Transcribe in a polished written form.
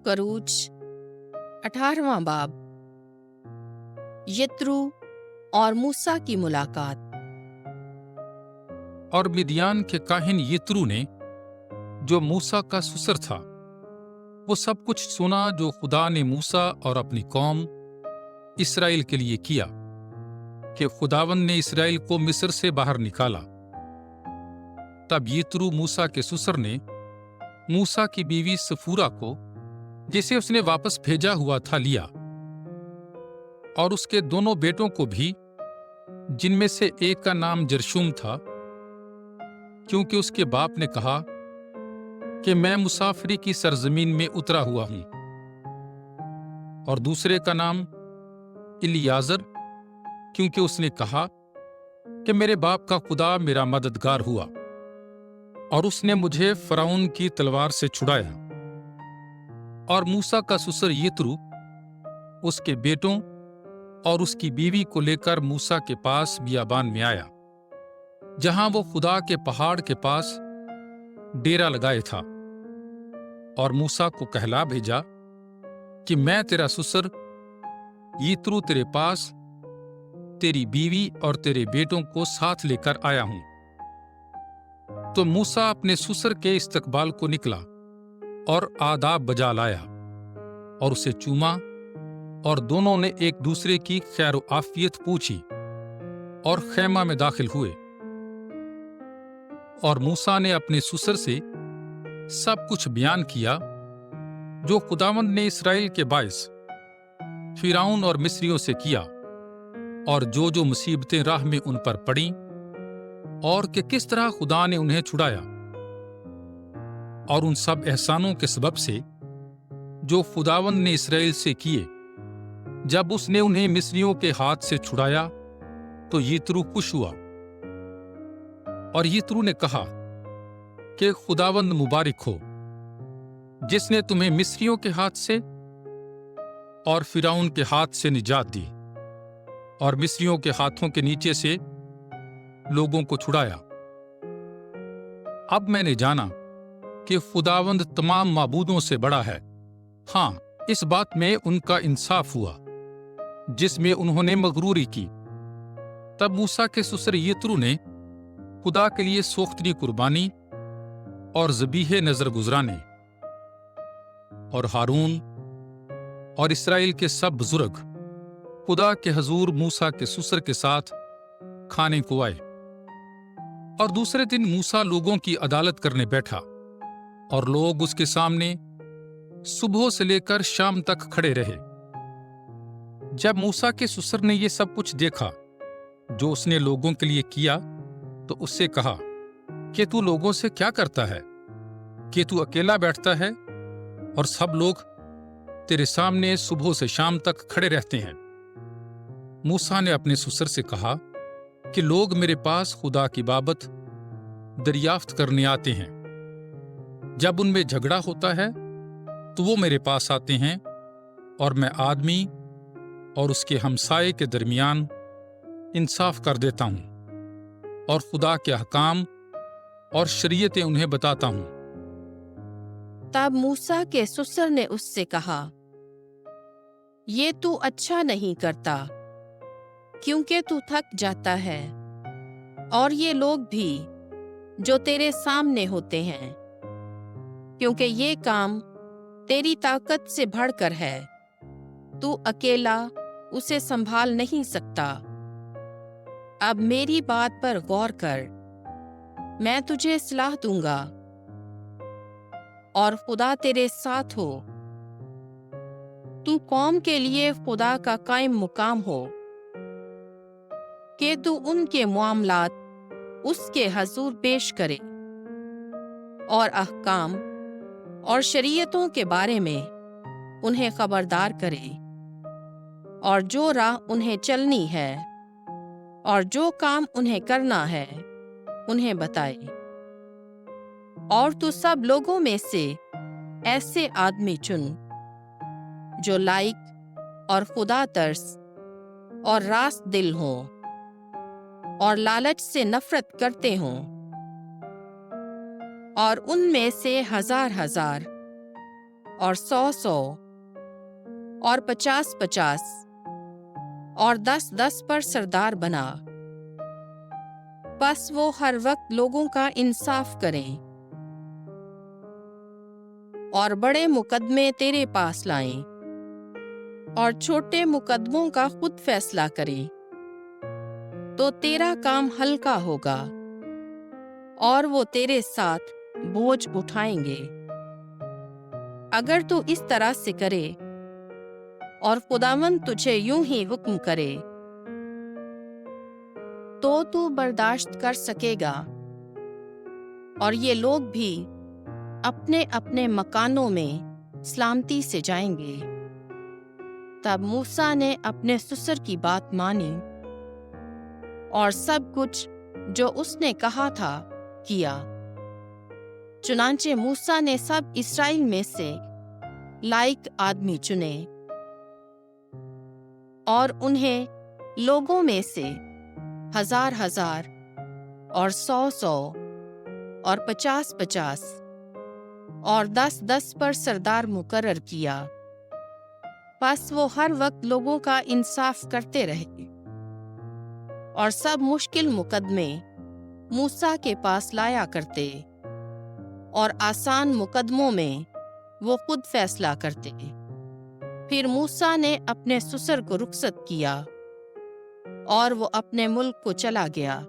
करूज 18वां बाब। यित्रो और मूसा की मुलाकात। और मिदियान के काहिन यित्रो ने, जो मूसा का ससुर था, वो सब कुछ सुना जो खुदा ने मूसा और अपनी कौम इसराइल के लिए किया, कि खुदावंद ने इसराइल को मिस्र से बाहर निकाला। तब यित्रो मूसा के ससुर ने मूसा की बीवी सफूरा को, जिसे उसने वापस भेजा हुआ था, लिया, और उसके दोनों बेटों को भी, जिनमें से एक का नाम जरशूम था, क्योंकि उसके बाप ने कहा कि मैं मुसाफिरी की सरजमीन में उतरा हुआ हूं, और दूसरे का नाम इलियाजर, क्योंकि उसने कहा कि मेरे बाप का खुदा मेरा मददगार हुआ, और उसने मुझे फराउन की तलवार से छुड़ाया। और मूसा का ससुर यित्रो उसके बेटों और उसकी बीवी को लेकर मूसा के पास बियाबान में आया, जहां वो खुदा के पहाड़ के पास डेरा लगाए था, और मूसा को कहला भेजा कि मैं तेरा ससुर यित्रो तेरे पास तेरी बीवी और तेरे बेटों को साथ लेकर आया हूं। तो मूसा अपने ससुर के इस्तकबाल को निकला और आदाब बजा लाया, और उसे चूमा, और दोनों ने एक दूसरे की खैर आफियत पूछी, और खैमा में दाखिल हुए। और मूसा ने अपने ससुर से सब कुछ बयान किया जो खुदावंद ने इसराइल के बायस फिरौन और मिस्रियों से किया, और जो जो मुसीबतें राह में उन पर पड़ी, और कि किस तरह खुदा ने उन्हें छुड़ाया, और उन सब एहसानों के सबब से जो खुदावंद ने इसराइल से किए, जब उसने उन्हें मिस्रियों के हाथ से छुड़ाया, तो यित्रो खुश हुआ। और यित्रो ने कहा कि खुदावंद मुबारक हो, जिसने तुम्हें मिस्रियों के हाथ से और फिरौन के हाथ से निजात दी, और मिस्रियों के हाथों के नीचे से लोगों को छुड़ाया। अब मैंने जाना कि खुदावंद तमाम माबूदों से बड़ा है। हाँ, इस बात में उनका इंसाफ हुआ जिसमें उन्होंने मगरूरी की। तब मूसा के ससुर यित्रो ने खुदा के लिए सोख्तनी कुर्बानी और ज़बीहे नजर गुजराने, और हारून और इसराइल के सब बुजुर्ग खुदा के हजूर मूसा के ससुर के साथ खाने को आए। और दूसरे दिन मूसा लोगों की अदालत करने बैठा, और लोग उसके सामने सुबह से लेकर शाम तक खड़े रहे। जब मूसा के ससुर ने ये सब कुछ देखा जो उसने लोगों के लिए किया, तो उससे कहा कि तू लोगों से क्या करता है, कि तू अकेला बैठता है और सब लोग तेरे सामने सुबह से शाम तक खड़े रहते हैं। मूसा ने अपने ससुर से कहा कि लोग मेरे पास खुदा की बाबत दरियाफ्त करने आते हैं। जब उनमें झगड़ा होता है तो वो मेरे पास आते हैं, और मैं आदमी और उसके हमसाये के दरमियान इंसाफ कर देता हूं, और खुदा के अहकाम और शरीयतें उन्हें बताता हूं। तब मूसा के ससुर ने उससे कहा, ये तू अच्छा नहीं करता, क्योंकि तू थक जाता है, और ये लोग भी जो तेरे सामने होते हैं, क्योंकि ये काम तेरी ताकत से बढ़कर है। तू अकेला उसे संभाल नहीं सकता। अब मेरी बात पर गौर कर, मैं तुझे सलाह दूंगा, और खुदा तेरे साथ हो। तू कौम के लिए खुदा का कायम मुकाम हो, कि तू उनके मामलात उसके हजूर पेश करे, और अहकाम और शरीयतों के बारे में उन्हें खबरदार करे, और जो राह उन्हें चलनी है और जो काम उन्हें करना है उन्हें बताए। और तू सब लोगों में से ऐसे आदमी चुन जो लायक और खुदा तरस और रास्त दिल हों, और लालच से नफरत करते हों, और उनमें से हजार हजार اور 100 اور 50 اور 10 پر سردار بنا۔ بس وہ ہر وقت لوگوں کا انصاف کرے اور بڑے مقدمے تیرے پاس لائیں اور چھوٹے مقدموں کا خود فیصلہ کرے، تو تیرا کام ہلکا ہوگا اور وہ تیرے ساتھ بوجھ اٹھائیں گے۔ اگر تو اس طرح سے کرے اور خداوند تجھے یوں ہی حکم کرے تو برداشت کر سکے گا، اور یہ لوگ بھی اپنے اپنے مکانوں میں سلامتی سے جائیں گے۔ تب موسیٰ نے اپنے سسر کی بات مانی اور سب کچھ جو اس نے کہا تھا کیا۔ چنانچہ موسیٰ نے سب اسرائیل میں سے لائق آدمی چنے اور انہیں لوگوں میں سے 1000 اور 100 اور 50 اور 10 پر سردار مقرر کیا۔ بس وہ ہر وقت لوگوں کا انصاف کرتے رہے اور سب مشکل مقدمے موسیٰ کے پاس لایا کرتے، اور آسان مقدموں میں وہ خود فیصلہ کرتے۔ پھر موسیٰ نے اپنے سسر کو رخصت کیا اور وہ اپنے ملک کو چلا گیا۔